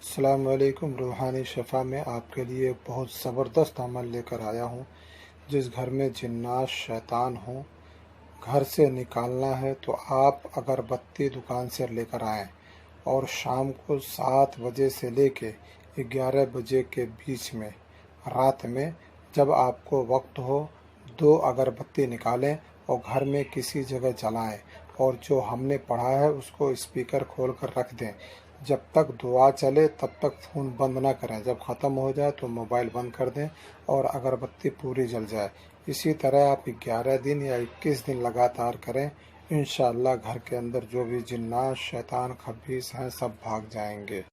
अस्सलाम वालेकुम। रूहानी शफ़ा में आपके लिए बहुत ज़बरदस्त अमल लेकर आया हूँ। जिस घर में जिन्नात शैतान हो, घर से निकालना है तो आप अगरबत्ती दुकान से लेकर आएँ और शाम को 7 बजे से लेके 11 बजे के बीच में, रात में जब आपको वक्त हो, 2 अगरबत्ती निकालें और घर में किसी जगह जलाएं और जो हमने पढ़ा है उसको स्पीकर खोल कर रख दें। जब तक दुआ चले तब तक फ़ोन बंद ना करें। जब ख़त्म हो जाए तो मोबाइल बंद कर दें और अगरबत्ती पूरी जल जाए। इसी तरह आप 11 दिन या 21 दिन लगातार करें। इंशाअल्लाह घर के अंदर जो भी जिन्नात शैतान खबीस हैं सब भाग जाएंगे।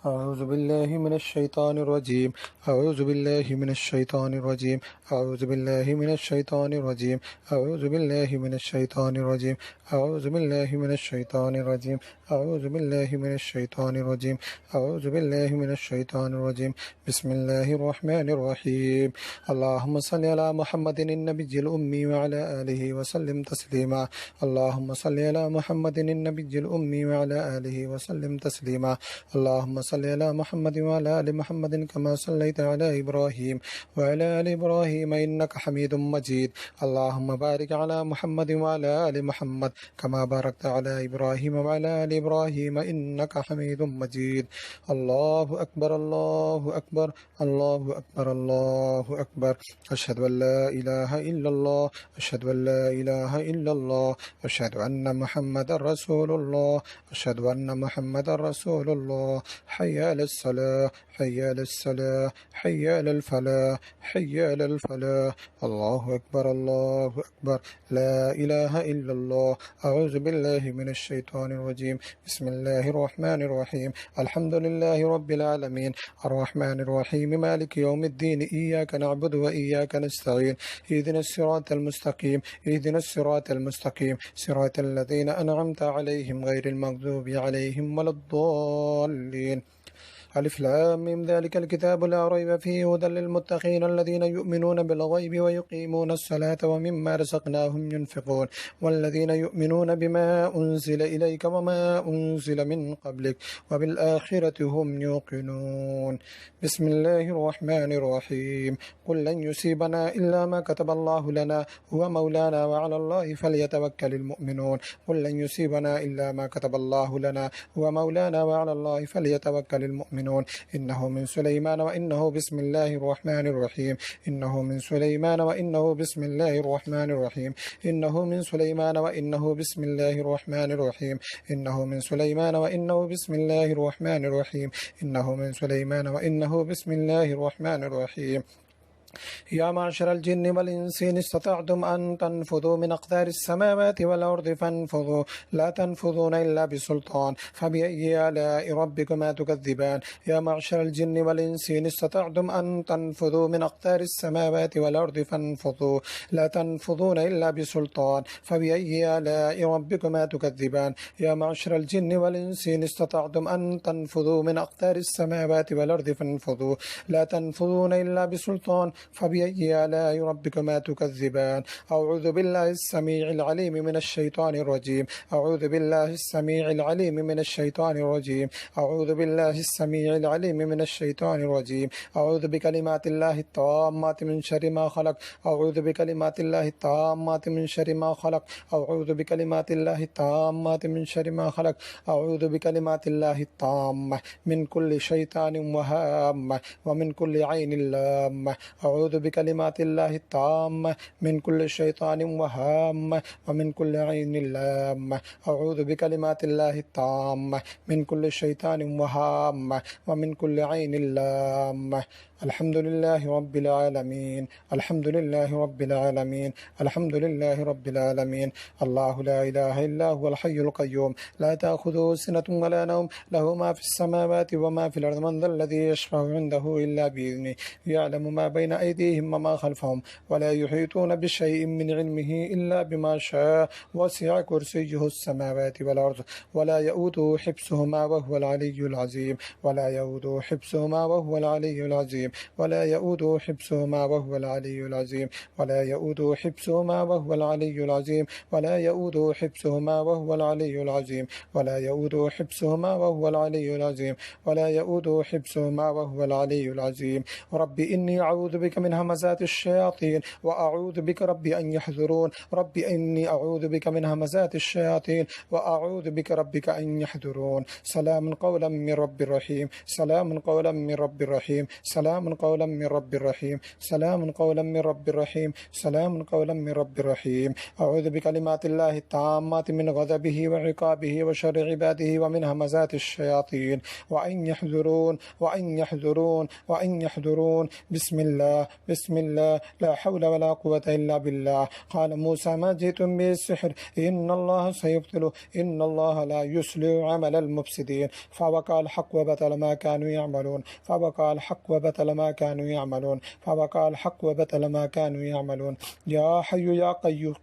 أعوذ بالله من الشيطان الرجيم أعوذ بالله من الشيطان الرجيم أعوذ بالله من الشيطان الرجيم أعوذ بالله من الشيطان الرجيم أعوذ بالله من الشيطان الرجيم أعوذ بالله من الشيطان الرجيم أعوذ بالله من الشيطان الرجيم بسم الله الرحمن الرحيم اللهم صل على محمد النبي الأمي وعلى آله وسلم تسليما اللهم صل على محمد النبي الأمي وعلى آله وسلم تسليما اللهم صل على محمد وعلى آل محمد كما صليت على إبراهيم وعلى آل إبراهيم إنك حميد مجيد اللهم بارك على محمد وعلى آل محمد كما باركت على إبراهيم وعلى آل إبراهيم إنك حميد مجيد الله أكبر الله أكبر الله أكبر الله أكبر أشهد أن لا إله إلا الله أشهد أن لا إله إلا الله أشهد أن محمد رسول الله أشهد أن محمد رسول الله حي على الصلاة حي على الصلاة حي على الفلاح حي على الفلاح الله أكبر الله أكبر لا إله إلا الله أعوذ بالله من الشيطان الرجيم بسم الله الرحمن الرحيم الحمد لله رب العالمين الرحمن الرحيم مالك يوم الدين إياك نعبد وإياك نستعين اهدنا الصراط المستقيم اهدنا الصراط المستقيم صراط الذين أنعمت عليهم غير المغضوب عليهم ولا الضالين ألف لام ميم ذلك الكتاب لا ريب فيه هدى للمتقين الذين يؤمنون بالغيب ويقيمون الصلاة ومما رزقناهم ينفقون والذين يؤمنون بما أنزل إليك وما أنزل من قبلك وبالآخرة هم يوقنون بسم الله الرحمن الرحيم قل لن يصيبنا إلا ما كتب الله لنا هو مولانا وعلى الله فليتوكل المؤمنون قل لن يصيبنا إلا ما كتب الله لنا هو مولانا وعلى الله فليتوكل المؤمنون إنه من سليمان وإنه بسم الله الرحمن الرحيم إنه من سليمان وإنه بسم الله الرحمن الرحيم إنه من سليمان وإنه بسم الله الرحمن الرحيم إنه من سليمان وإنه بسم الله الرحمن الرحيم إنه من سليمان وإنه بسم الله الرحمن الرحيم يا معشر الجن والإنس إن استطعتم أن تنفذوا من أقدار السماوات والأرض فانفذوا لا تنفذون إلا بسلطان فبأي آلاء ربكما تكذبان يا معشر الجن والإنس إن استطعتم أن تنفذوا من أقدار السماوات والأرض فانفذوا لا تنفذون إلا بسلطان فبأي آلاء ربكما تكذبان يا معشر الجن والإنس إن استطعتم أن تنفذوا من أقدار السماوات والأرض فانفذوا لا تنفذون إلا بسلطان فبأي آلاء ربكما تكذبان أعوذ بالله السميع العليم من الشيطان الرجيم أعوذ بالله السميع العليم من الشيطان الرجيم أعوذ بالله السميع العليم من الشيطان الرجيم أعوذ بكلمات الله التامات من شر ما خلق أعوذ بكلمات الله التامات من شر ما خلق أعوذ بكلمات الله التامات من شر ما خلق أعوذ بكلمات الله التامة من كل شيطان وهامة ومن كل عين لامة أعوذ بكلمات الله التامة من كل شيطان وهامة ومن كل عين لامة أعوذ بكلمات الله التامة من كل شيطان وهامة ومن كل عين لامة الحمد لله رب العالمين الحمد لله رب العالمين الحمد لله رب العالمين الله لا إله إلا هو الحي القيوم لا تأخذه سنة ولا نوم له ما في السماوات وما في الأرض من ذا الذي يشفع عنده إلا بإذنه يعلم ما بين أيديهم وما خلفهم ولا يحيطون بشيء من علمه إلا بما شاء وسع كرسيه السماوات والأرض ولا يؤوده حفظهما وهو العلي العظيم ولا يؤوده حفظهما وهو العلي العظيم العظيم ولا يؤوده حفظهما وهو العلي العظيم ولا يؤوده حفظهما وهو العلي العظيم ولا يؤوده حفظهما وهو العلي العظيم ولا يؤوده حفظهما وهو العلي العظيم ولا يؤوده حفظهما وهو العلي العظيم رب إني أعوذ بك من همزات الشياطين وأعوذ بك رب أن يحضرون رب إني أعوذ بك من همزات الشياطين وأعوذ بك ربك أن يحضرون سلام قولا من رب رحيم سلام قولا من رب رحيم سلام قولا من رب رحيم سلام قولا من رب رحيم سلام قولا من رب رحيم أعوذ بكلمات الله التامات من غضبه وعقابه وشر عباده ومن همزات الشياطين وأن يحضرون وأن يحضرون وأن يحضرون بسم الله بسم الله لا حول ولا قوة إلا بالله قال موسى ما جئتم به السحر إن الله سيبطله إن الله لا يصلح عمل المفسدين فوقع الحق وبطل ما كانوا يعملون فوقع الحق وبطل ما كانوا يعملون فوقع الحق وبطل ما كانوا يعملون يا حي يا قيوم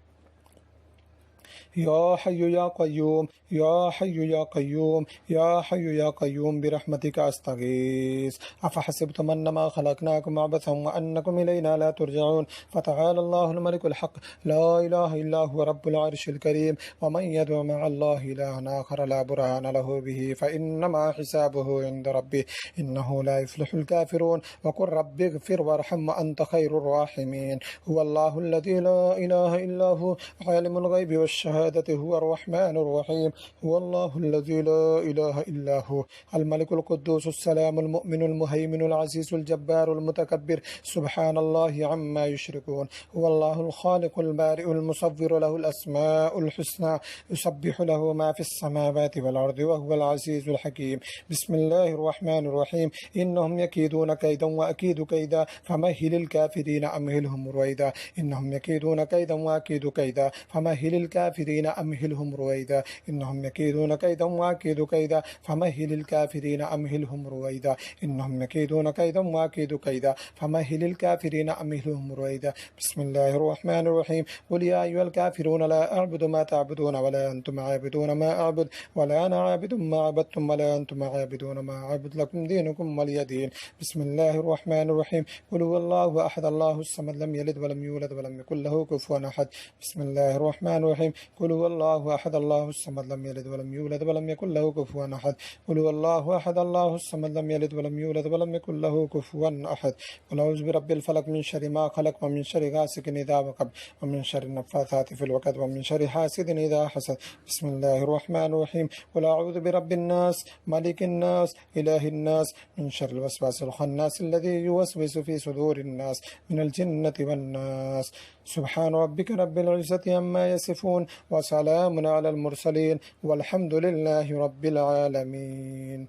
يا حي يا قيوم يا حي يا قيوم يا حي يا قيوم برحمتك أستغيث أفحسبتم أنما خلقناكم عبثا وأنكم إلينا لا ترجعون فتعالى الله الملك الحق لا إله إلا هو رب العرش الكريم ومن يدعو مع الله إلها آخر لا برهان له به فإنما حسابه عند ربه إنه لا يفلح الكافرون وقل رب اغفر وارحم وأنت خير الراحمين هو الله الذي لا إله إلا هو عالم الغيب والشهادة هو الرحمن الرحيم هو الله الذي لا إله إلا هو الملك القدوس السلام المؤمن المهيمن العزيز الجبار المتكبر سبحان الله عما يشركون هو الله الخالق البارئ المصور له الأسماء الحسنى يسبح له ما في السماوات والأرض وهو العزيز الحكيم بسم الله الرحمن الرحيم إنهم يكيدون كيدا وأكيد كيدا فمهل الكافرين أمهلهم رويدا إنهم يكيدون كيدا وأكيد كيدا فمهل الكافرين أمهلهم رويدا إنهم يكيدون كيدا وأكيد كيدا فمهل الكافرين أمهلهم رويدا إنهم يكيدون كيدا وأكيد كيدا فمهل الكافرين أمهلهم رويدا بسم الله الرحمن الرحيم قل يا أيها الكافرون لا أعبد ما تعبدون ولا أنتم عابدون ما أعبد ولا أنا عابد ما عبدتم ولا أنتم عابدون ما أعبد لكم دينكم ولي دين بسم الله الرحمن الرحيم قل هو الله أحد الله الصمد لم يلد ولم يولد ولم يكن له كفوا أحد بسم الله الرحمن الرحيم قل هو الله أحد الله الصمد لم يلد ولم يولد ولم يكن له كفوا أحد قل هو الله أحد الله الصمد لم يلد ولم يولد ولم يكن له كفوا أحد قل أعوذ برب الفلق من شر ما خلق ومن شر غاسق إذا وقب ومن شر النفاثات في العقد ومن شر حاسد إذا حسد بسم الله الرحمن الرحيم قل أعوذ برب الناس ملك الناس إله الناس من شر الوسواس الخناس الذي يوسوس في صدور الناس من الجنة والناس سبحان ربك رب العزة عما يصفون وسلام على المرسلين والحمد لله رب العالمين.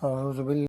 أعوذ بالله